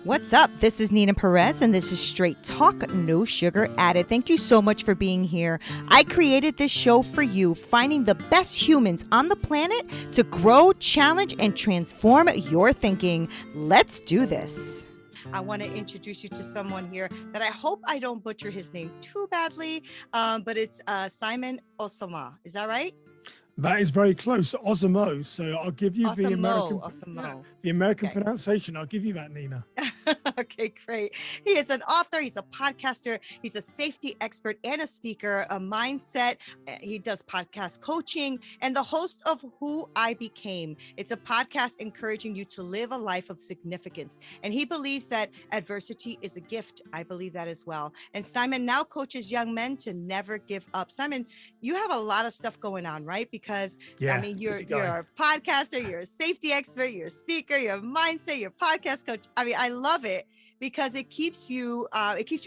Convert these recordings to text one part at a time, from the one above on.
What's up? This is Nina Perez, and this is Straight Talk, no sugar added. Thank you so much for being here. I created this show for you, finding the best humans on the planet to grow, challenge, and transform your thinking. Let's do this. I want to introduce you to someone here that I hope I don't butcher his name too badly, but it's Simon Osamoh. Is that right? That is very close, Osamoh. So I'll give you the American Okay. pronunciation. I'll give you that, Nina. Okay, great. He is an author. He's a podcaster. He's a safety expert and a speaker, a mindset. He does podcast coaching and the host of Who I Became. It's a podcast encouraging you to live a life of significance. And he believes that adversity is a gift. I believe that as well. And Simon now coaches young men to never give up. Simon, you have a lot of stuff going on, right? Because I mean, you're a podcaster, you're a safety expert, you're a speaker, you're a mindset, you're a podcast coach. I mean, I love it because it keeps you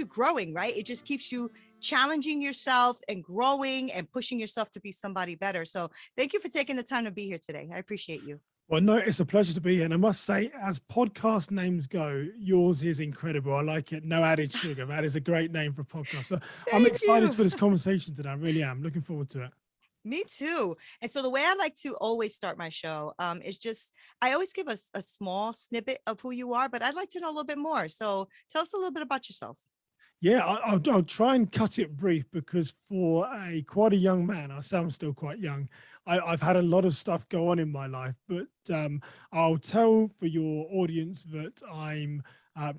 growing, right? It just keeps you challenging yourself and growing and pushing yourself to be somebody better. So thank you for taking the time to be here today. I appreciate you. Well, no, it's a pleasure to be here. And I must say, as podcast names go, yours is incredible. I like it. No added sugar. That is a great name for a podcast. So I'm excited for this conversation today. I really am. Looking forward to it. Me too. And so the way I like to always start my show is just, I always give a small snippet of who you are, but I'd like to know a little bit more. So tell us a little bit about yourself. Yeah, I'll try and cut it brief because for quite a young man, I sound still quite young. I've had a lot of stuff go on in my life, but I'll tell for your audience that I'm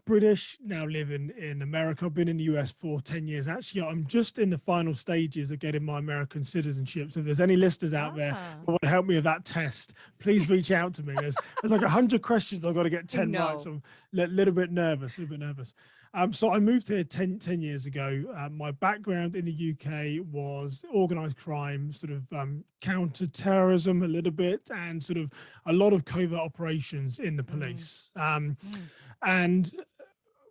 British, now living in America. I've been in the US for 10 years. Actually, I'm just in the final stages of getting my American citizenship. So if there's any listeners out there who want to help me with that test, please reach out to me. There's like 100 questions I've got to get 10 right. So I'm a little bit nervous. So I moved here 10 years ago. My background in the UK was organized crime, sort of counter-terrorism a little bit, and sort of a lot of covert operations in the police. And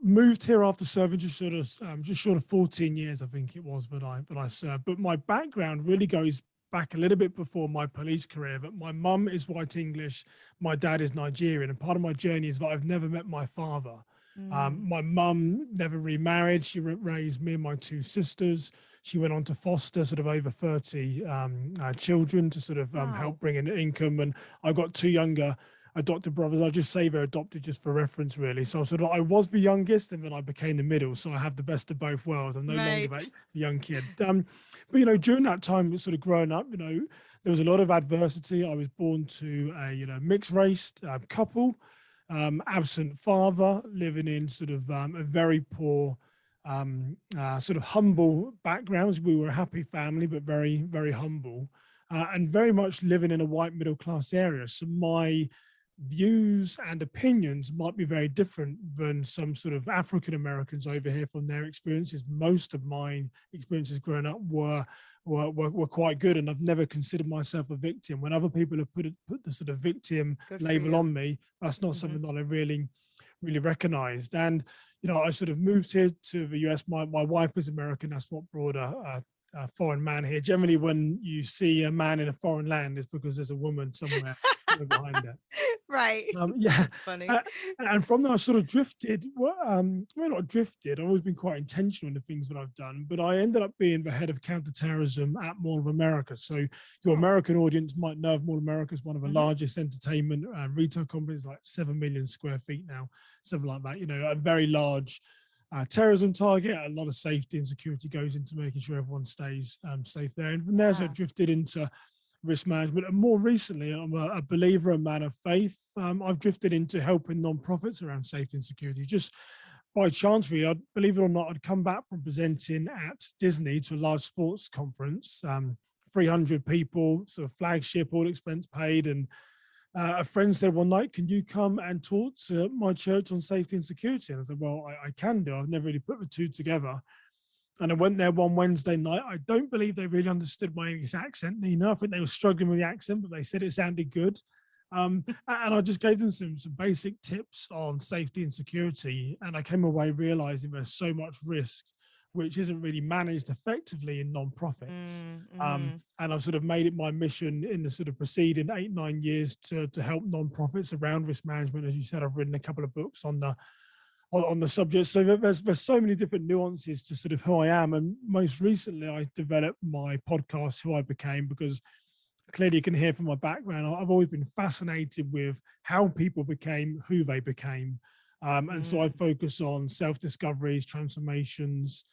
moved here after serving just short of 14 years, I think it was, that I served. But my background really goes back a little bit before my police career. But my mum is white English, my dad is Nigerian, and part of my journey is that I've never met my father. My mum never remarried. She raised me and my two sisters. She went on to foster sort of over 30 children to sort of help bring in income. And I've got two younger adopted brothers. I'll just say they're adopted just for reference, really. So I was the youngest, and then I became the middle. So I have the best of both worlds. I'm no longer that young kid. But during that time, sort of growing up, there was a lot of adversity. I was born to a mixed race couple. Absent father, living in sort of a very poor, sort of humble backgrounds. We were a happy family, but very, very humble, and very much living in a white middle class area. So my views and opinions might be very different than some sort of African Americans over here from their experiences. Most of my experiences growing up were quite good, and I've never considered myself a victim. When other people have put the sort of victim label on me, that's not something that I really recognized. And I sort of moved here to the US. My wife is American. That's what brought a foreign man here. Generally, when you see a man in a foreign land, it's because there's a woman somewhere behind it. Right. Funny. And from there, I sort of drifted. Not drifted. I've always been quite intentional in the things that I've done, but I ended up being the head of counterterrorism at Mall of America. So your American audience might know of Mall of America as one of the largest entertainment retail companies, like 7 million square feet now, something like that. A very large terrorism target. A lot of safety and security goes into making sure everyone stays safe there. And from there, I drifted into risk management, and more recently, I'm a believer, a man of faith. I've drifted into helping nonprofits around safety and security. Just by chance, really, believe it or not, I'd come back from presenting at Disney to a large sports conference, 300 people, sort of flagship, all expense paid, and a friend said one night, "Can you come and talk to my church on safety and security?" And I said, "Well, I can do. I've never really put the two together." And I went there one Wednesday night. I don't believe they really understood my English accent, Nina. I think they were struggling with the accent, but they said it sounded good. And I just gave them some basic tips on safety and security. And I came away realizing there's so much risk which isn't really managed effectively in nonprofits. And I've sort of made it my mission in the sort of preceding 8-9 years to help nonprofits around risk management. As you said, I've written a couple of books on the on the subject. So there's so many different nuances to sort of who I am. And most recently, I developed my podcast, Who I Became, because clearly you can hear from my background, I've always been fascinated with how people became who they became. And so I Mm, focus on self-discoveries, transformations,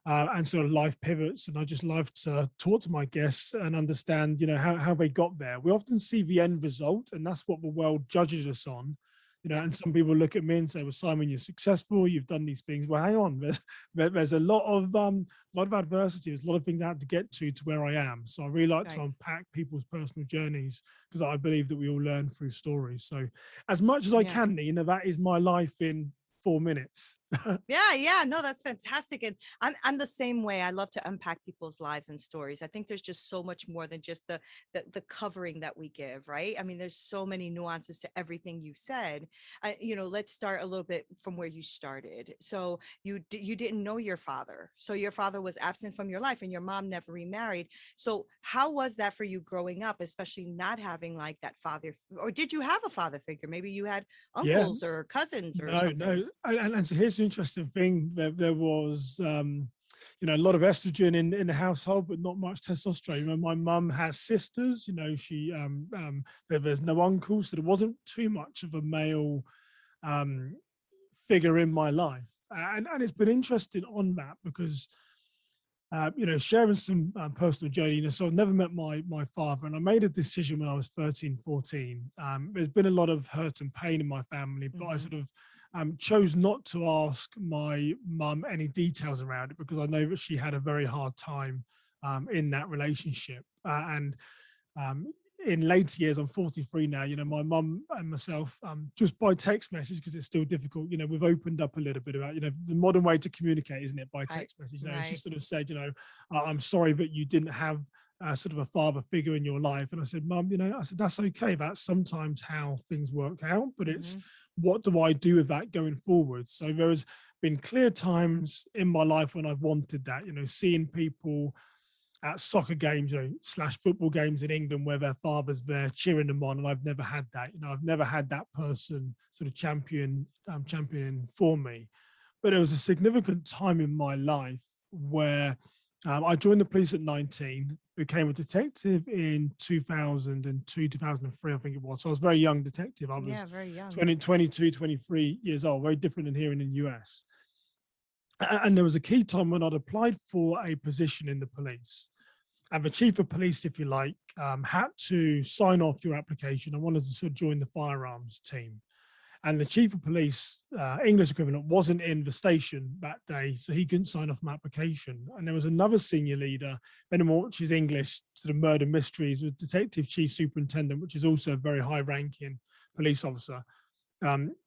and sort of life pivots. And I just love to talk to my guests and understand, how they got there. We often see the end result, and that's what the world judges us on. yeah. And some people look at me and say, "Well, Simon, you're successful. You've done these things." Well, hang on. There's a lot of adversity. There's a lot of things I have to get to where I am. So I really like to Right. unpack people's personal journeys because I believe that we all learn through stories. So as much as I Yeah. can, that is my life in 4 minutes. Yeah, no, that's fantastic. And I'm the same way. I love to unpack people's lives and stories. I think there's just so much more than just the covering that we give, right? I mean, there's so many nuances to everything you said. Let's start a little bit from where you started. So you didn't know your father. So your father was absent from your life and your mom never remarried. So how was that for you growing up, especially not having like that father, or did you have a father figure? Maybe you had Yeah. uncles or cousins or No, something. no. And so here's the interesting thing. There was, a lot of estrogen in the household, but not much testosterone. My mum has sisters, there's no uncles. So there wasn't too much of a male um, figure in my life. And it's been interesting on that because sharing some personal journey. So I've never met my father, and I made a decision when I was 13, 14. There's been a lot of hurt and pain in my family, but I Hmm. sort of chose not to ask my mum any details around it because I know that she had a very hard time in that relationship. And um, in later years, I'm 43 now, my mum and myself, just by text message, because it's still difficult, we've opened up a little bit about, the modern way to communicate, isn't it? By Right. text message, and she Right. sort of said, I'm sorry, but you didn't have sort of a father figure in your life. And I said, Mum, I said, that's okay. That's sometimes how things work out, but it's Hmm. what do I do with that going forward? So there has been clear times in my life when I've wanted that, seeing people at soccer games, slash football games in England where their father's there cheering them on, and I've never had that. I've never had that person sort of championing for me. But there was a significant time in my life where I joined the police at 19, became a detective in 2002, 2003, I think it was. So I was a very young detective. I Yeah, was very young. 20, 22, 23 years old, very different than here in the US. And there was a key time when I'd applied for a position in the police. And the chief of police, if you like, had to sign off your application. I wanted to sort of join the firearms team. And the chief of police, English equivalent, wasn't in the station that day, so he couldn't sign off my application. And there was another senior leader, if anyone watches English sort of murder mysteries, with detective chief superintendent, which is also a very high-ranking police officer.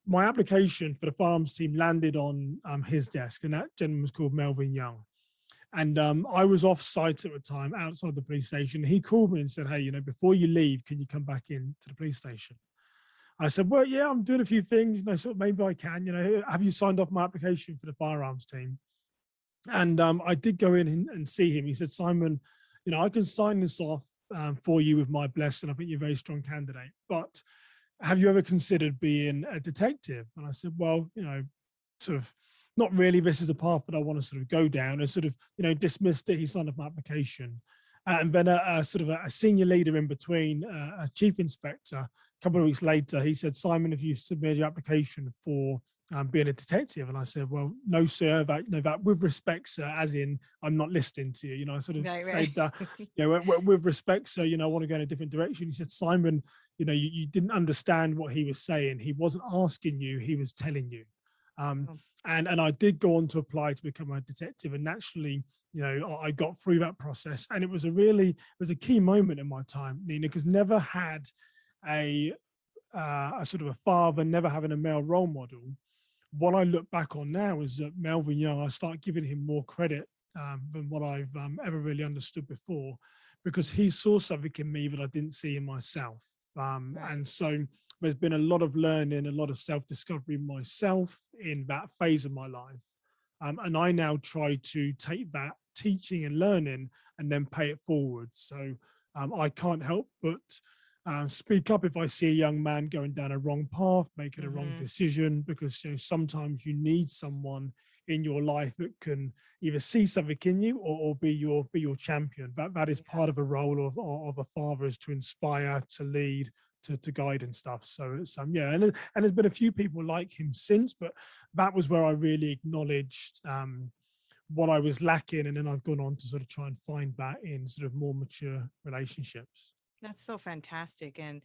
My application for the firearms team landed on his desk, and that gentleman was called Melvin Young. And I was off site at the time, outside the police station. He called me and said, "Hey, before you leave, can you come back in to the police station?" I said, "Well, yeah, I'm doing a few things. Sort of maybe I can. Have you signed off my application for the firearms team?" And I did go in and see him. He said, "Simon, I can sign this off for you with my blessing. I think you're a very strong candidate. But have you ever considered being a detective?" And I said, "Well, sort of not really. This is a path that I want to sort of go down," and sort of, dismissed it. He signed off my application. And then a sort of a senior leader in between, a chief inspector, a couple of weeks later, he said, "Simon, have you submitted your application for being a detective?" And I said, "Well, no, sir. That with respect, sir, as in I'm not listening to you." I sort of Right, right. said that, with respect, sir, I want to go in a different direction. He said, "Simon, you didn't understand what he was saying. He wasn't asking you, he was telling you." Um, Oh, and I did go on to apply to become a detective, and naturally, I got through that process, and it was a key moment in my time, Nina, because never had a a sort of a father, never having a male role model. What I look back on now is that Melvin Young, I start giving him more credit than what I've ever really understood before, because he saw something in me that I didn't see in myself. right. And so there's been a lot of learning, a lot of self-discovery myself in that phase of my life. And I now try to take that teaching and learning and then pay it forward. So I can't help but speak up if I see a young man going down a wrong path, making a wrong Mm-hmm. decision, because sometimes you need someone in your life that can either see something in you, or be your champion. That is Yeah. part of a role of a father, is to inspire, to lead, to guide and stuff. So it's yeah, and there's been a few people like him since, but that was where I really acknowledged what I was lacking, and then I've gone on to sort of try and find that in sort of more mature relationships. That's so fantastic. And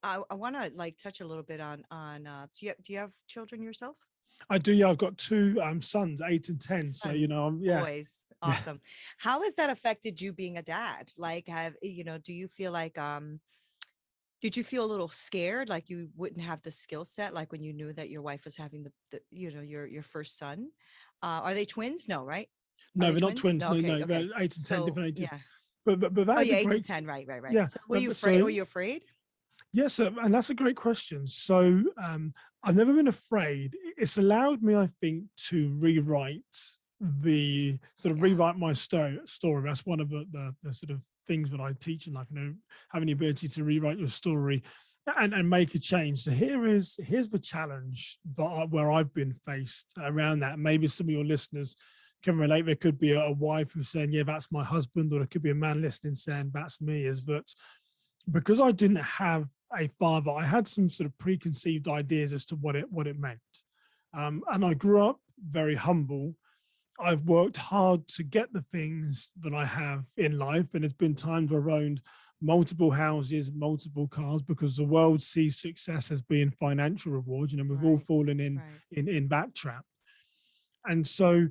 I want to like touch a little bit on do you have children yourself? I do, yeah. I've got two sons, 8 and 10. So Sons, yeah, boys. yeah. Awesome. How has that affected you being a dad? Like, do you feel like did you feel a little scared, like you wouldn't have the skill set, like when you knew that your wife was having your first son? Are they twins? No, right? Are No, they they're not twins? twins. No, No, okay, no, okay. they're 8 and 10 So different ages. yeah. But that Oh is a yeah, eight to great, 10, right. yeah. So were you afraid? So Were you afraid? yes, and that's a great question. So I've never been afraid. It's allowed me, I think, to Yeah. rewrite my story. That's one of the sort of things that I teach, and like, having the ability to rewrite your story and make a change. So here's the challenge where I've been faced around that. Maybe some of your listeners can relate. There could be a wife who's saying, yeah, that's my husband, or there could be a man listening saying, that's me. Is that because I didn't have a father, I had some sort of preconceived ideas as to what it meant. And I grew up very humble. I've worked hard to get the things that I have in life, and it's been times where I've owned multiple houses, multiple cars, because the world sees success as being financial reward. We've all Right. fallen Right. in that trap. And so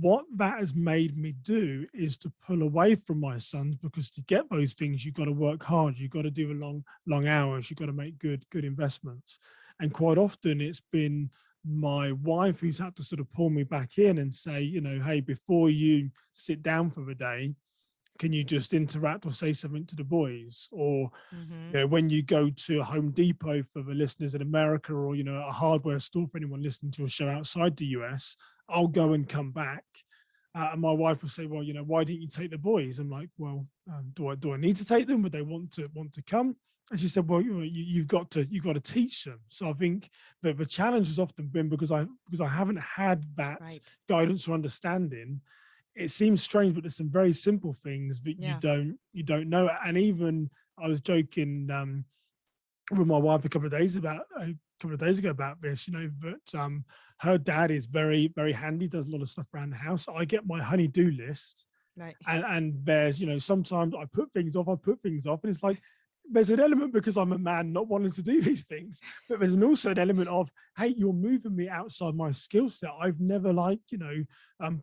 what that has made me do is to pull away from my sons, because to get those things, you've got to work hard. You've got to do the long hours. You've got to make good investments. And quite often it's been my wife who's had to sort of pull me back in and say, hey, before you sit down for the day, can you just interact or say something to the boys? Or Mm-hmm. when you go to a Home Depot, for the listeners in America, or a hardware store for anyone listening to a show outside the US, I'll go and come back, and my wife will say, well, why didn't you take the boys? I'm like, well, do I need to take them? Would they want to come? And she said, well, you've got to teach them. So I think that the challenge has often been, because I haven't had that Right. guidance or understanding. It seems strange, but there's some very simple things that you Yeah. don't know. And even I was joking with my wife a couple of days ago about this, that her dad is very, very handy, does a lot of stuff around the house. I get my honey-do list, Right. and there's, sometimes I put things off, and it's like, there's an element, because I'm a man, not wanting to do these things, but there's also an element of, hey, you're moving me outside my skill set. I've never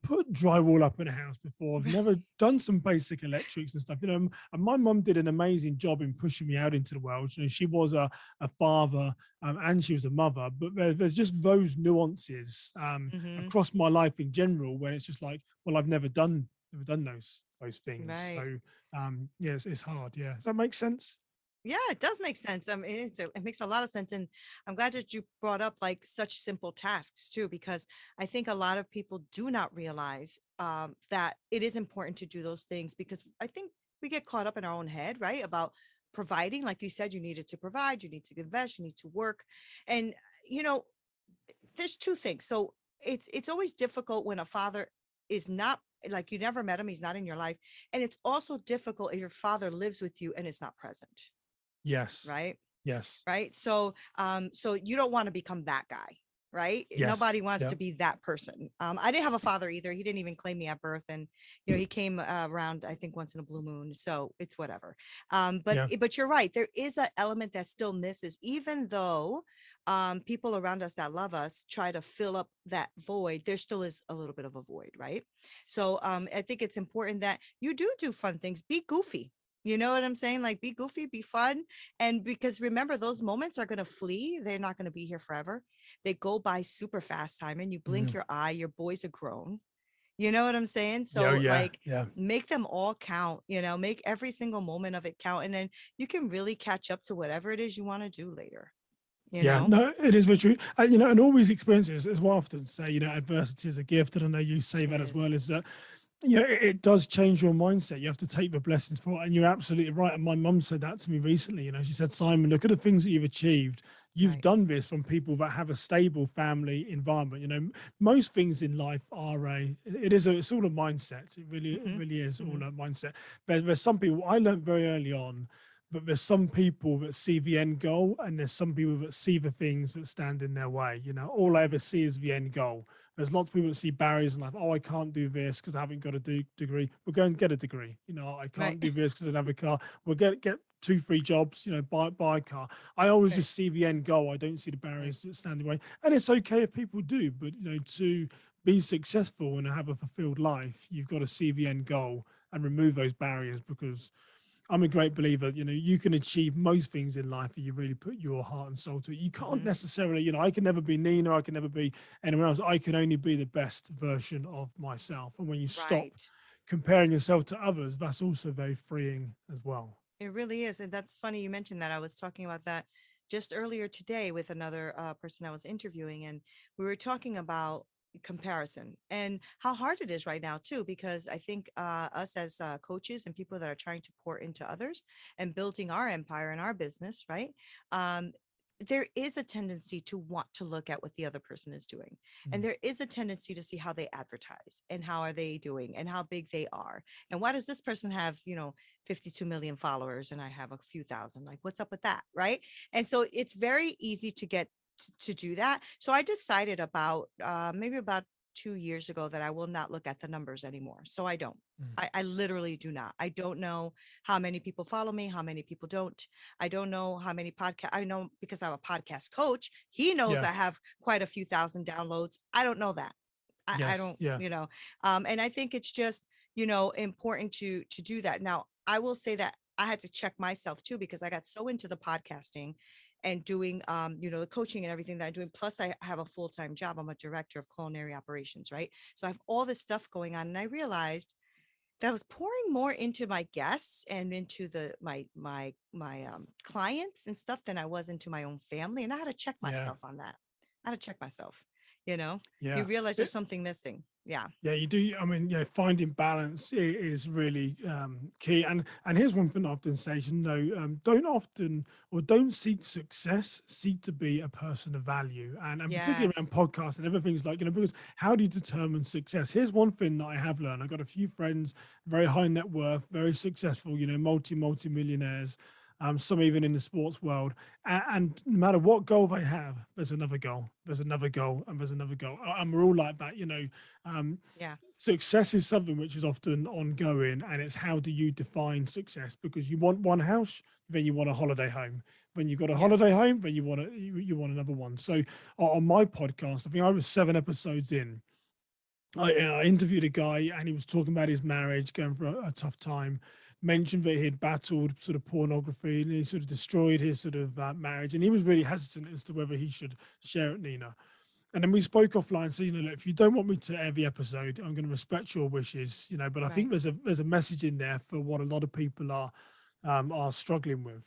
put drywall up in a house before. I've never done some basic electrics and stuff, and my mum did an amazing job in pushing me out into the world. She was a father, and she was a mother, but there's just those nuances Mm-hmm. across my life in general, where it's just like, well, I've never done those things. Right. So yeah, it's hard. Yeah, does that make sense? Yeah, it does make sense. I mean, it makes a lot of sense. And I'm glad that you brought up like such simple tasks too, because I think a lot of people do not realize that it is important to do those things, because I think we get caught up in our own head, right? About providing, like you said, you needed to provide, you need to invest, you need to work. And, you know, there's two things. So it's always difficult when a father is not, like, you never met him, he's not in your life. And it's also difficult if your father lives with you and is not present, Yes. right? Yes. Right. So you don't want to become that guy, right? Yes. Nobody wants Yeah. to be that person. I didn't have a father either. He didn't even claim me at birth. And, he came around, I think, once in a blue moon. So it's whatever. But, Yeah. but you're right. There is an element that still misses, even though people around us that love us try to fill up that void. There still is a little bit of a void, right? So I think it's important that you do fun things, be goofy. You know what I'm saying? Like, be goofy, be fun. And because remember, those moments are going to flee. They're not going to be here forever. They go by super fast, Simon. You blink Mhm. your eye, your boys are grown. You know what I'm saying? Yeah. So, Yeah. like, Yeah. make them all count, make every single moment of it count. And then you can really catch up to whatever it is you want to do later, you Yeah, know? no, it is very true. And all these experiences, as well, often say, adversity is a gift. And I know you say It that as is. well, is that Yeah, it does change your mindset. You have to take the blessings for it. And you're absolutely right. And my mum said that to me recently. She said, Simon, look at the things that you've achieved. You've Right. done this from people that have a stable family environment. Most things in life are it's all a mindset. It Hmm. really is all Hmm. a mindset. There's some people I learned very early on that there's some people that see the end goal and there's some people that see the things that stand in their way. All I Hmm. ever see is the end goal. There's lots of people that see barriers in life. Oh, I can't do this because I haven't got a degree. We'll go and get a degree. I Right. can't do this because I don't have a car. We'll get 2, 3 jobs. Buy a car. I always Right. just see the end goal. I don't see the Right. barriers that stand in the way. And it's okay if people do, but to be successful and have a fulfilled life, you've got to see the end goal and remove those barriers because I'm a great believer, you can achieve most things in life if you really put your heart and soul to it. You can't Hmm. necessarily, I can never be Nina, I can never be anyone else. I can only be the best version of myself. And when you stop Right. comparing yourself to others, that's also very freeing as well. It really is. And that's funny you mentioned that. I was talking about that just earlier today with another person I was interviewing, and we were talking about comparison and how hard it is right now, too, because I think us as coaches and people that are trying to pour into others and building our empire and our business, right? Um, there is a tendency to want to look at what the other person is doing. And Mm. there is a tendency to see how they advertise and how are they doing and how big they are. And why does this person have, 52 million followers and I have a few thousand? Like, what's up with that? Right. And so it's very easy to get to do that. So I decided about maybe about 2 years ago that I will not look at the numbers anymore. So I don't. Mm. I literally do not. I don't know how many people follow me, how many people don't. I don't know how many podcast. I know because I'm a podcast coach. He knows Yeah. I have quite a few thousand downloads. I don't know that. I Yes. don't, Yeah. and I think it's just, important to do that. Now, I will say that I had to check myself too because I got so into the podcasting and doing the coaching and everything that I'm doing. Plus, I have a full-time job. I'm a director of culinary operations, right? So I have all this stuff going on. And I realized that I was pouring more into my guests and into the my clients and stuff than I was into my own family. And I had to check Yeah. myself on that. I had to check myself, you know. You Yeah. realize there's It, something missing. Yeah. Yeah, you do. I mean, finding balance is really key. And here's one thing I often say: don't often or don't seek success. Seek to be a person of value, and particularly around Yes. podcasts and everything's like because how do you determine success? Here's one thing that I have learned. I've got a few friends, very high net worth, very successful. Multi millionaires. Some even in the sports world, and no matter what goal they have, there's another goal, there's another goal, and there's another goal, and we're all like that. Um, Yeah. Success is something which is often ongoing, and it's how do you define success? Because you want one house, then you want a holiday home. When you've got a Yeah. holiday home, then you want another one. So on my podcast, I think I was 7 episodes in. I interviewed a guy, and he was talking about his marriage, going for a tough time. Mentioned that he had battled sort of pornography, and he sort of destroyed his sort of marriage, and he was really hesitant as to whether he should share it, Nina. And then we spoke offline, so look, if you don't want me to air the episode, I'm going to respect your wishes, But I think Right. there's a message in there for what a lot of people are struggling with.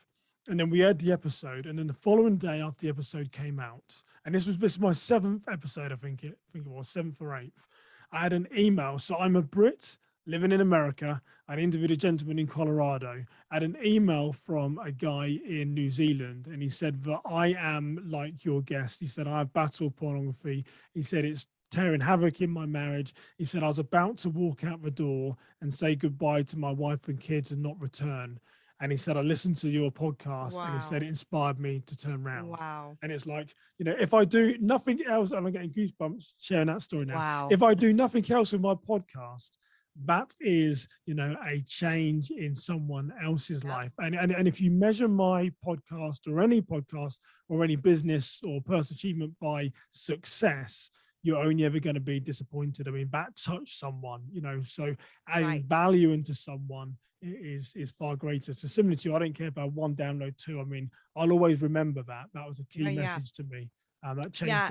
And then we aired the episode, and then the following day after the episode came out, and this is my 7th episode, I think it was 7th or 8th. I had an email. So I'm a Brit living in America. I interviewed a gentleman in Colorado. I had an email from a guy in New Zealand, and he said that I am like your guest. He said, I have battled pornography. He said, it's tearing havoc in my marriage. He said, I was about to walk out the door and say goodbye to my wife and kids and not return. And he said, I listened to your podcast, and he said, it Wow. inspired me to turn around. Wow. And it's like, if I do nothing else, and I'm getting goosebumps sharing that story now. Wow. If I do nothing else with my podcast, that is, a change in someone else's Yep. life. And if you measure my podcast or any business or personal achievement by success, you're only ever going to be disappointed. I mean, that touched someone, so adding Right. value into someone is far greater. So similar to you, I don't care about one download, two. I mean, I'll always remember that. That was a key Right. Yeah. message to me. That Yeah. changed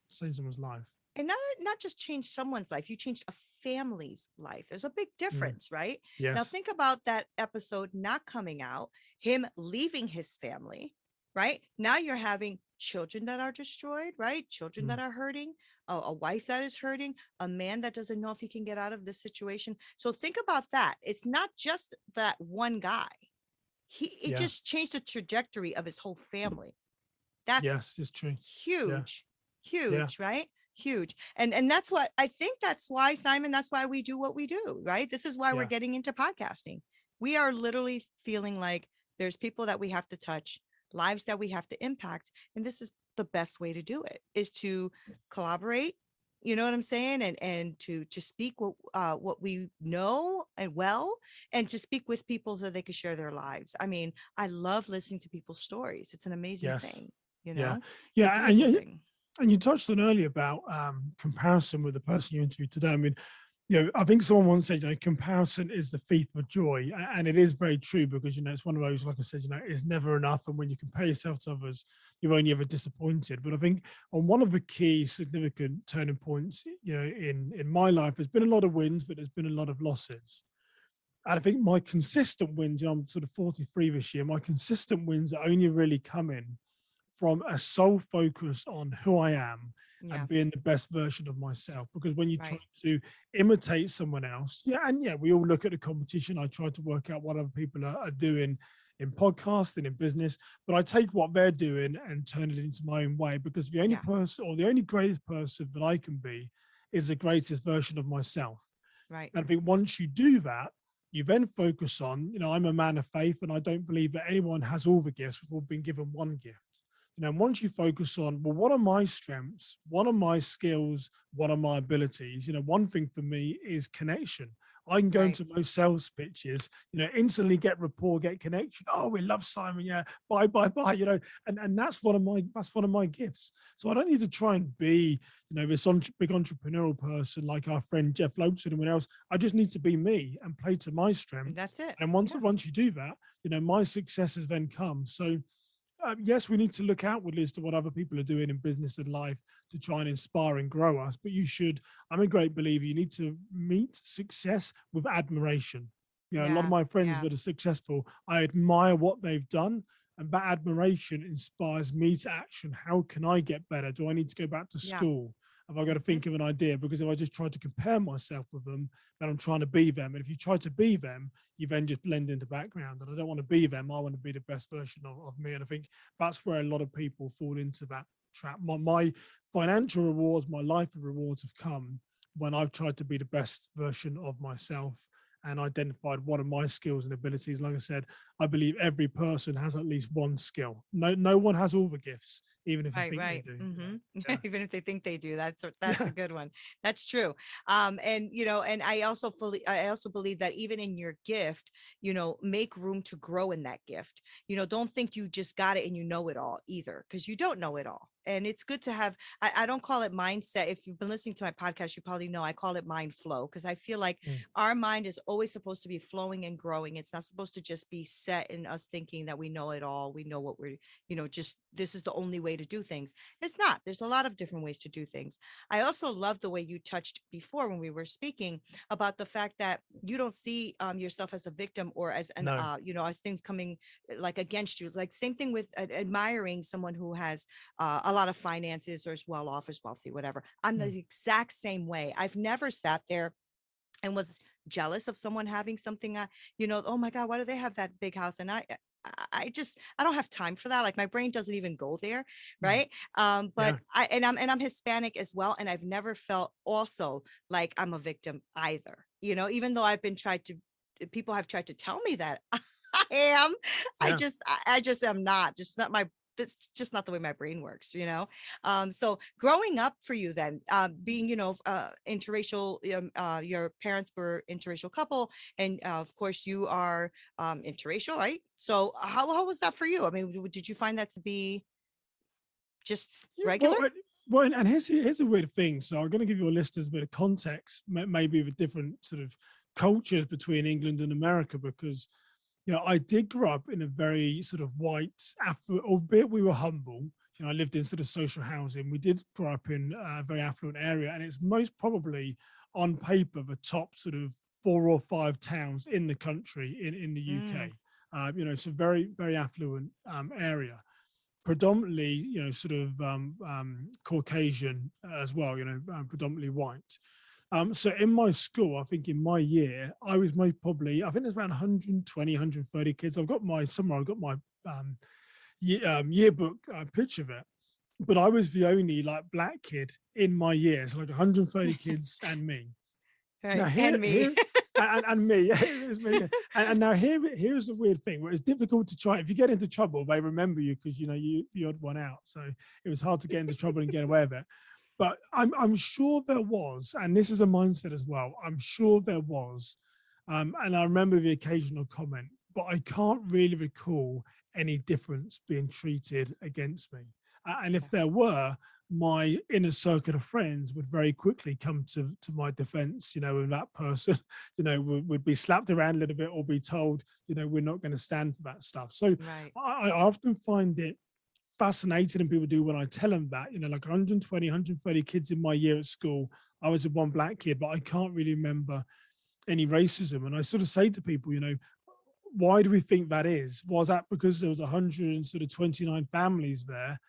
someone's life. And not just change someone's life, you changed a family's life. There's a big Mm, difference, right? Now yes. think about that episode not coming out, him leaving his family, right? Now you're having children that are destroyed, right? Children that Mm. are hurting, a wife that is hurting, a man that doesn't know if he can get out of this situation. So think about that. It's not just that one guy. It Yeah. just changed the trajectory of his whole family. That's Yes, it's true. Yeah. huge, Yeah. huge, right? Huge. And that's what I think, that's why, Simon, that's why we do what we do, right? This is why we're Yeah. getting into podcasting. We are literally feeling like there's people that we have to touch, lives that we have to impact, and this is the best way to do it, is to collaborate, you know what I'm saying, and to speak what we know and well, and to speak with people so they can share their lives. I mean, I love listening to people's stories. It's an amazing Yes. thing, you Yeah. know. It's a Yeah. And beautiful you, thing. and you touched on earlier about comparison with the person you interviewed today. I mean, I think someone once said, comparison is the thief of joy. And it is very true because, it's one of those, like I said, it's never enough. And when you compare yourself to others, you're only ever disappointed. But I think on one of the key significant turning points, in my life, there's been a lot of wins, but there's been a lot of losses. And I think my consistent wins, I'm sort of 43 this year, my consistent wins are only really coming from a sole focus on who I am Yeah, and being the best version of myself. Because when you try right. to imitate someone else, we all look at the competition. I try to work out what other people are doing in podcasting, in business, but I take what they're doing and turn it into my own way, because the only Yeah, person, or the only greatest person that I can be, is the greatest version of myself. right. And I think once you do that, you then focus on, I'm a man of faith, and I don't believe that anyone has all the gifts. We've all been given one gift. And once you focus on, well, what are my strengths? What are my skills? What are my abilities? One thing for me is connection. I can go Right. into most sales pitches, instantly get rapport, get connection. Oh, we love Simon. Yeah. Bye, bye, bye. And that's one of my gifts. So I don't need to try and be, this big entrepreneurial person like our friend Jeff Lopes and everyone else. I just need to be me and play to my And strengths. that's it. And once Yeah. once you do that, my successes then come. So yes, we need to look outwardly as to what other people are doing in business and life to try and inspire and grow us. But I'm a great believer, you need to meet success with admiration. A lot of Yeah. my friends Yeah. that are successful, I admire what they've done. And that admiration inspires me to action. How can I get better? Do I need to go back to Yeah. school? Have I got to Hmm. think of an idea? Because if I just try to compare myself with them, then I'm trying to be them. And if you try to be them, you then just blend into the background. And I don't want to be them. I want to be the best version of me. And I think that's where a lot of people fall into that trap. My financial rewards, my life rewards have come when I've tried to be the best version of myself and identified what are my skills and abilities. Like I said, I believe every person has at least one skill. No one has all the gifts, even if you Right, think they right. do. Hmm. Yeah. Even if they think they do, that's a Yeah. good one. That's true. And and I also believe that even in your gift, make room to grow in that gift. Don't think you just got it and you know it all either, because you don't know it all. And it's good to have, I don't call it mindset. If you've been listening to my podcast, you probably know I call it mind flow, because I feel like Mm. our mind is always supposed to be flowing and growing. It's not supposed to just be set in us thinking that we know it all. We know what we're, just this is the only way to do things. It's not. There's a lot of different ways to do things. I also love the way you touched before when we were speaking about the fact that you don't see yourself as a victim, or as an No. as things coming like against you. Like same thing with admiring someone who has a lot of finances, or is well off, is wealthy, whatever. I'm Mm. the exact same way. I've never sat there and was jealous of someone having something, oh my God, why do they have that big house? And I don't have time for that. Like my brain doesn't even go there. Mm. Right. But Yeah. I'm Hispanic as well. And I've never felt also like I'm a victim either, even though people have tried to tell me that I am. Yeah. I just am not. Just not my. That's just not the way my brain works. So growing up for you then, being, interracial, your parents were interracial couple, and of course you are interracial, right? So how was that for you? I mean, did you find that to be just Yeah, regular? and here's a weird thing. So I'm going to give your listeners a bit of context, maybe the different sort of cultures between England and America, because I did grow up in a very sort of white, albeit we were humble. I lived in sort of social housing. We did grow up in a very affluent area, and it's most probably on paper the top sort of 4 or 5 towns in the country in the Mm, UK. It's a very very affluent area. predominantly, sort of Caucasian as well, predominantly white. So in my school, I think in my year, I was most probably, I think there's around 120, 130 kids. I've got my yearbook picture of it, but I was the only like black kid in my year. So like 130 kids and me. Right. Now And me. and me, it was me. And now here's the weird thing where it's difficult to try. If you get into trouble, they remember you because you the odd one out. So it was hard to get into trouble and get away with it. But I'm sure there was, and this is a mindset as well. I'm sure there was, and I remember the occasional comment, but I can't really recall any difference being treated against me. And if there were, my inner circle of friends would very quickly come to my defense, and that person, would be slapped around a little bit or be told, we're not going to stand for that stuff. So Right. I often find it fascinating, and people do when I tell them that, like 120, 130 kids in my year at school, I was the one black kid, but I can't really remember any racism. And I sort of say to people, why do we think that is? Was that because there was 129 families there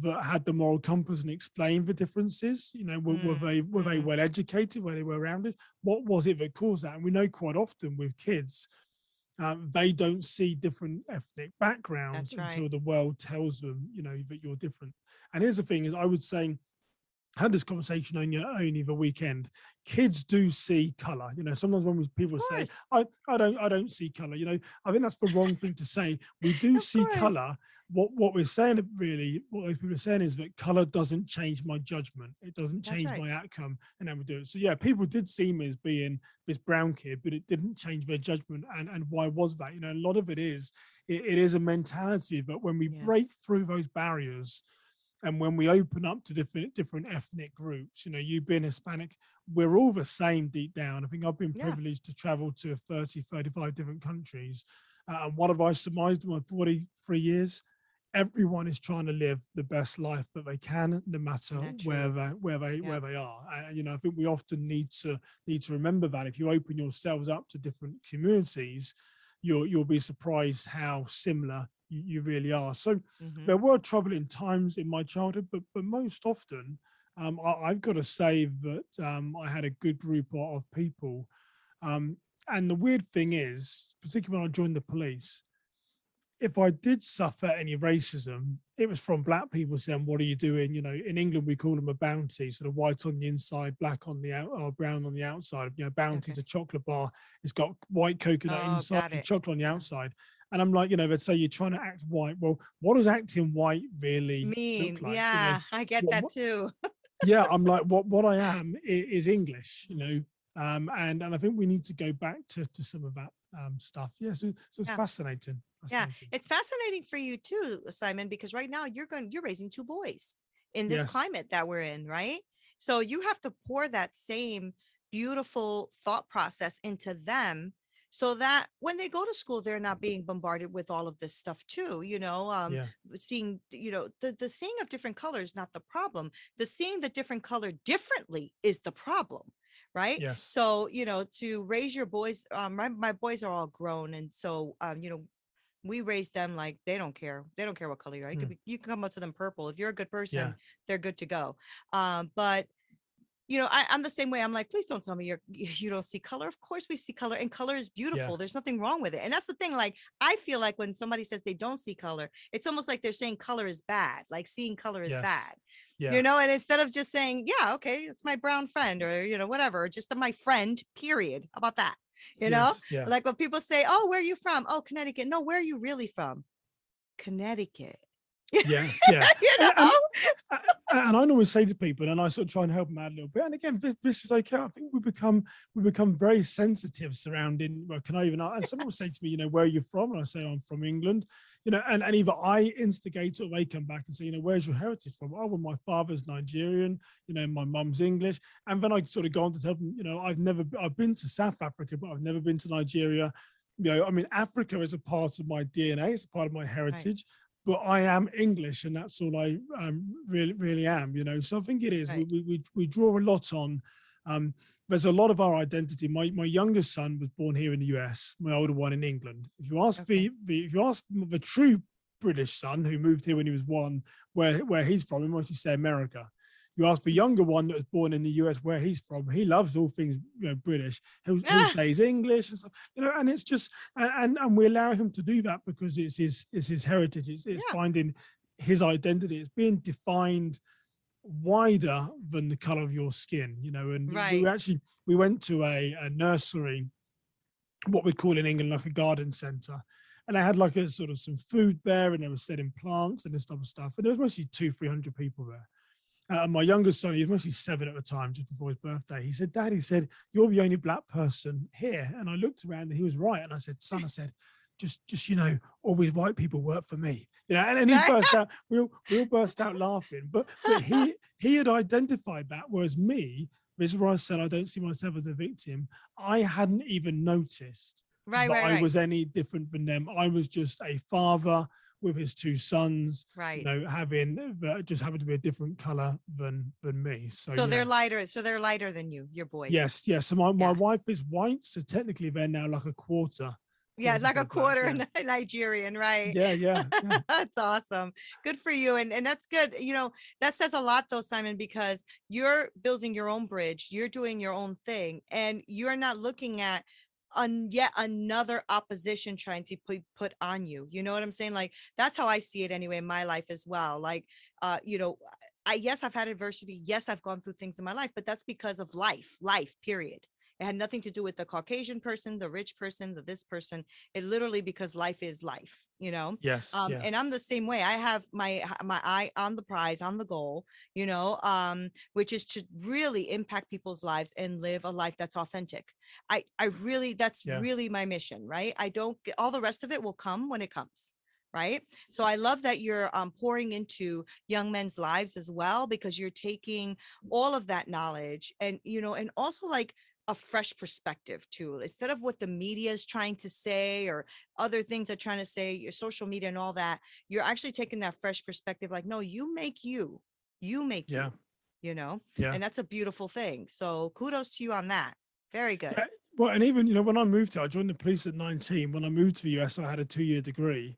that had the moral compass and explained the differences? Were they well educated? Were they well rounded? What was it that caused that? And we know quite often with kids, they don't see different ethnic backgrounds until the world tells them, that you're different. And here's the thing: is I would say, I had this conversation only the weekend. Kids do see color. Sometimes when people say, I don't see color. I think that's the wrong thing to say. We do see color. What we're saying, really, what those people are saying is that color doesn't change my judgment. It doesn't change my outcome, and then we do it. So yeah, people did see me as being this brown kid, but it didn't change their judgment. And why was that? A lot of it is a mentality. But when we break through those barriers, and when we open up to different ethnic groups, you being Hispanic, we're all the same deep down. I think I've been privileged to travel to 30, 35 different countries. And what have I surmised in my 43 years? Everyone is trying to live the best life that they can, no matter where they are. And I think we often need to remember that if you open yourselves up to different communities, you'll be surprised how similar you really are. So there were troubling times in my childhood, but most often, I've got to say that I had a good group of people. And the weird thing is, particularly when I joined the police, if I did suffer any racism, it was from black people saying, "What are you doing?" In England, we call them a bounty, sort of white on the inside, black on the out, or brown on the outside. Bounty's a chocolate bar. It's got white coconut inside and chocolate on the outside. And I'm like, they'd say you're trying to act white. Well, what does acting white really mean? look like? Yeah, I get that too. Yeah, I'm like, what I am is English, and I think we need to go back to some of that stuff. Yeah, so it's fascinating. Yeah, it's fascinating for you too, Simon, because right now you're raising two boys in this climate that we're in, right? So you have to pour that same beautiful thought process into them, so that when they go to school, they're not being bombarded with all of this stuff too. Seeing, the seeing of different colors, not the problem. The seeing the different color differently is the problem. Right. Yes. So, to raise your boys, my boys are all grown. And so, we raise them like they don't care. They don't care what color you are. You can come up to them purple. If you're a good person, they're good to go. But I'm the same way. I'm like, please don't tell me you don't see color. Of course we see color, and color is beautiful. Yeah. There's nothing wrong with it. And that's the thing. Like, I feel like when somebody says they don't see color, it's almost like they're saying color is bad. Like seeing color is bad. Yeah. And instead of just saying, yeah, okay, it's my brown friend, or, whatever, just my friend, period. How about that? Like when people say, oh, where are you from? Oh, Connecticut. No, where are you really from? Connecticut. Yes, yeah. And I always say to people, and I sort of try and help them out a little bit. And again, this is okay. I think we become very sensitive surrounding. Well, and someone will say to me, where are you from? And I say, I'm from England. And either I instigate or they come back and say, where's your heritage from? Oh, well, my father's Nigerian. My mum's English. And then I sort of go on to tell them, I've been to South Africa, but I've never been to Nigeria. Africa is a part of my DNA. It's a part of my heritage. Right. But I am English, and that's all I really am, So I think it is. Right. We draw a lot on. There's a lot of our identity. My youngest son was born here in the US. My older one in England. If you ask the true British son who moved here when he was 1, where he's from, he mostly say America. You ask the younger one that was born in the US where he's from, he loves all things, British. He'll say he's English and stuff, and it's just, and we allow him to do that because it's his heritage. It's Yeah. finding his identity. It's being defined wider than the color of your skin, and we went to a nursery, what we call in England like a garden center, and I had like a sort of some food there, and they were selling plants and this type of stuff, and there was mostly 200-300 people there. My youngest son, he was mostly 7 at the time, just before his birthday. He said, "Dad," he said, "you're the only black person here." And I looked around and he was right. And I said, "Son," I said, just always white people work for me. And then he burst out, we all burst out laughing. But he had identified that, whereas me, this is where I said I don't see myself as a victim. I hadn't even noticed that I was any different than them. I was just a father with his 2 sons, having just happened to be a different color than me. So they're lighter. So they're lighter than you, your boys. Yes. So my wife is white, so technically they're now like a quarter. Yeah, like a quarter Nigerian, right? Yeah. That's awesome. Good for you. And that's good. That says a lot though, Simon, because you're building your own bridge, you're doing your own thing, and you're not looking at yet another opposition trying to put on you. You know what I'm saying? Like, that's how I see it anyway in my life as well. Like, yes, I've had adversity. Yes, I've gone through things in my life, but that's because of life, period. It had nothing to do with the Caucasian person, the rich person, this person. It literally because life is life, Yes. And I'm the same way. I have my eye on the prize, on the goal, which is to really impact people's lives and live a life that's authentic. That's really my mission, right? I don't get all the rest of it will come when it comes. Right. So I love that you're pouring into young men's lives as well, because you're taking all of that knowledge and, and also like a fresh perspective too, instead of what the media is trying to say or other things are trying to say, your social media and all that. You're actually taking that fresh perspective. Like, no, you make you make you, and that's a beautiful thing. So kudos to you on that. Very good. Yeah. Well, and even, when I moved here, I joined the police at 19. When I moved to the US, I had a 2-year degree.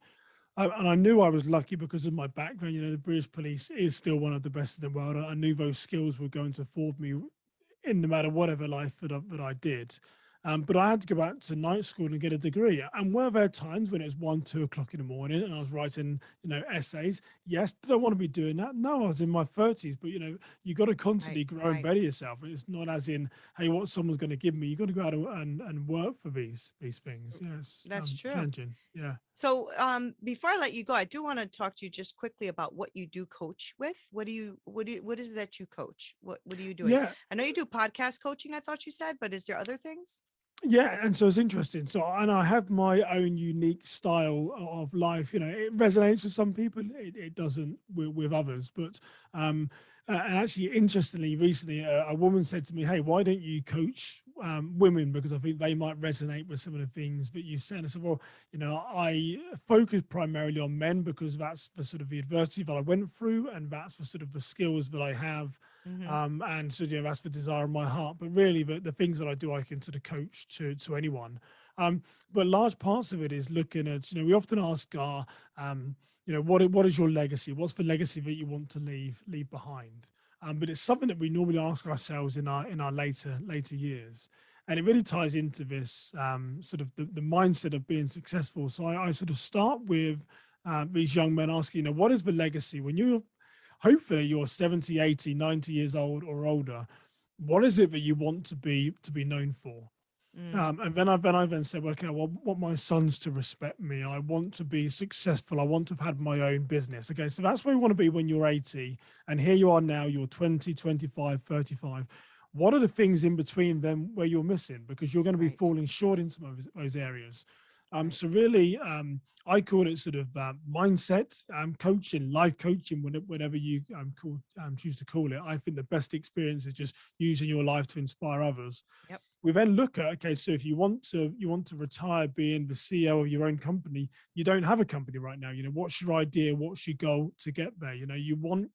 And I knew I was lucky because of my background. The British police is still one of the best in the world. I knew those skills were going to afford me in no matter whatever life that I did. But I had to go back to night school and get a degree. And were there times when it was 1-2 o'clock in the morning and I was writing, essays? Yes. Did I want to be doing that? No, I was in my 30s. But, you got to constantly grow and better yourself. It's not as in, hey, what someone's going to give me. You got to go out and work for these things. Yes. That's true. Challenging. Yeah. So before I let you go, I do want to talk to you just quickly about what you do coach with. What is it that you coach? What are you doing? Yeah. I know you do podcast coaching, I thought you said, but is there other things? Yeah, and so it's interesting. So, and I have my own unique style of life. It resonates with some people, it doesn't with others. But and actually, interestingly, recently, a woman said to me, "Hey, why don't you coach women? Because I think they might resonate with some of the things that you said." I said, "Well, I focus primarily on men because that's the sort of the adversity that I went through, and that's the sort of the skills that I have." Mm-hmm. And so, that's the desire of my heart. But really, the things that I do, I can sort of coach to anyone. But large parts of it is looking at, we often ask our, what is your legacy? What's the legacy that you want to leave behind? But it's something that we normally ask ourselves in our later years. And it really ties into this sort of the mindset of being successful. So I sort of start with these young men asking, what is the legacy? When hopefully you're 70, 80, 90 years old or older, what is it that you want to be known for? And then I said, well, okay, well, I want my sons to respect me. I want to be successful. I want to have had my own business. Okay, so that's where you want to be when you're 80. And here you are now, you're 20, 25, 35. What are the things in between them where you're missing? Because you're going to be falling short in some of those areas. So really, I call it sort of mindset coaching, life coaching, whatever you choose to call it. I think the best experience is just using your life to inspire others. Yep. We then look at, okay, so if you want to retire being the CEO of your own company, you don't have a company right now. What's your idea? What's your goal to get there? You want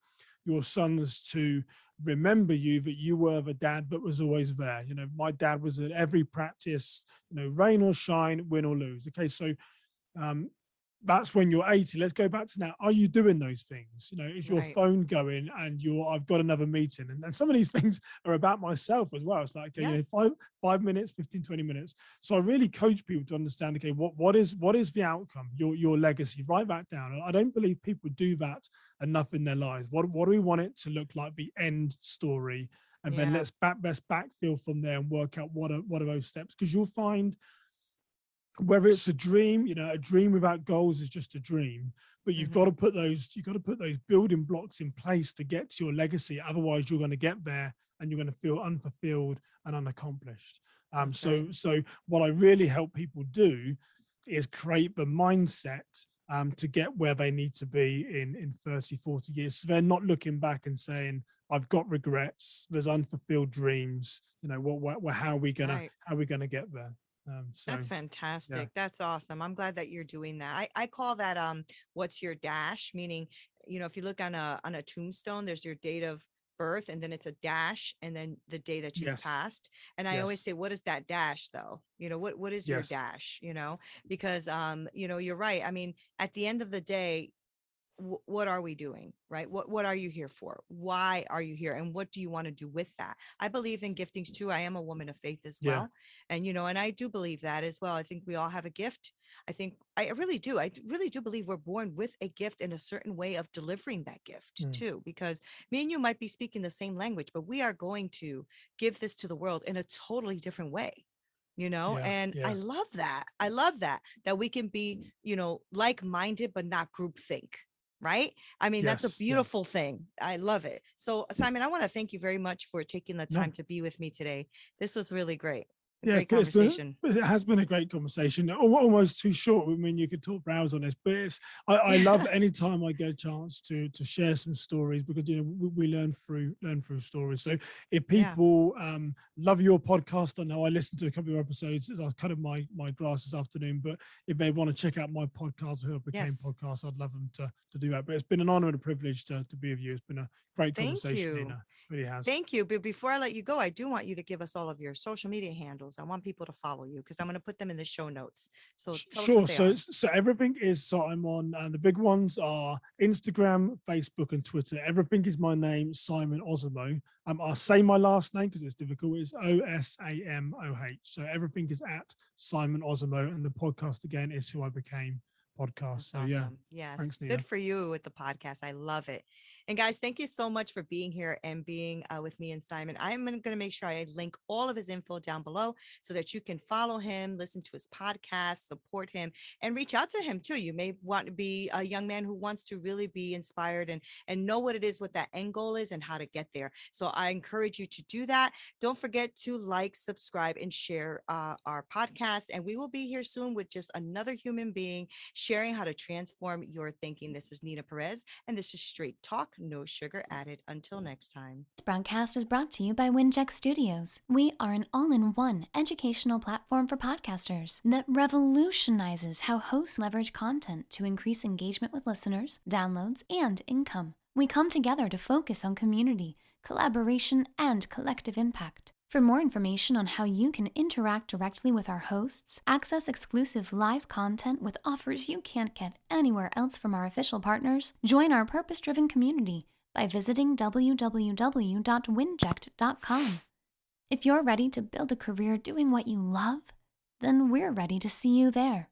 your sons to remember you, that you were the dad that was always there. My dad was at every practice, rain or shine, win or lose. Okay, so that's when you're 80. Let's go back to now. Are you doing those things? You know, is your Right. phone going and I've got another meeting? And some of these things are about myself as well. It's like, okay, Yeah. you know, 5 minutes, 15, 20 minutes. So I really coach people to understand, okay, what is the outcome, your legacy? Write that down. And I don't believe people do that enough in their lives. What do we want it to look like, the end story? And then Yeah. let's backfill from there and work out what are those steps. Because you'll find, whether it's a dream, you know, a dream without goals is just a dream, but you've got to put those building blocks in place to get to your legacy. Otherwise you're going to get there and you're going to feel unfulfilled and unaccomplished. That's right. So what I really help people do is create the mindset to get where they need to be in 30, 40 years. So they're not looking back and saying, I've got regrets, there's unfulfilled dreams, you know, how are we gonna get there? So That's yeah. fantastic. That's awesome. I'm glad that you're doing that. I call that what's your dash? Meaning, if you look on a tombstone, there's your date of birth and then it's a dash and then the day that you've Yes. passed. And I always Yes. say, what is that dash though? What is your Yes. dash? Because you're right. I mean, at the end of the day, what are we doing, right? What are you here for? Why are you here, and what do you want to do with that? I believe in giftings too. I am a woman of faith as Yeah. well, and and I do believe that as well. I think we all have a gift. I really do. I really do believe we're born with a gift and a certain way of delivering that gift too, because me and you might be speaking the same language, but we are going to give this to the world in a totally different way. Yeah. And Yeah. I love that we can be like-minded but not groupthink, right? I mean, that's a Yes. Yeah. beautiful thing. I love it. So, Simon, I want to thank you very much for taking the No. time to be with me today. This was really great. A Yeah, great conversation. it has been a great conversation. Almost too short. I mean, you could talk for hours on this, but I love any time I get a chance to share some stories, because we learn through stories. So if Yeah. people love your podcast, I know I listened to a couple of episodes as I cut my grass this afternoon. But if they want to check out my podcast, Who I Became Yes. podcast, I'd love them to do that. But it's been an honor and a privilege to be with you. It's been a great Thank conversation, you. Nina. It really has. Thank you. But before I let you go, I do want you to give us all of your social media handles. I want people to follow you because I'm going to put them in the show notes. So tell us what Sure. they So are. everything is, so I'm on, and the big ones are Instagram, Facebook, and Twitter. Everything is my name, Simon Osamoh. I'll say my last name because it's difficult. It's Osamoh. So everything is at Simon Osamoh, and the podcast again is Who I Became podcast. That's So yeah, awesome. Yes. thanks, Good Nina. for you with the podcast. I love it. And guys, thank you so much for being here and being with me and Simon. I'm going to make sure I link all of his info down below so that you can follow him, listen to his podcast, support him, and reach out to him too. You may want to be a young man who wants to really be inspired and know what it is, what that end goal is and how to get there. So I encourage you to do that. Don't forget to like, subscribe, and share our podcast. And we will be here soon with just another human being sharing how to transform your thinking. This is Nina Perez, and this is Straight Talk, no sugar added. Until next time. This broadcast is brought to you by Winject Studios. We are an all-in-one educational platform for podcasters that revolutionizes how hosts leverage content to increase engagement with listeners, downloads, and income. We come together to focus on community, collaboration, and collective impact. For more information on how you can interact directly with our hosts, access exclusive live content with offers you can't get anywhere else from our official partners, join our purpose-driven community by visiting www.winject.com. If you're ready to build a career doing what you love, then we're ready to see you there.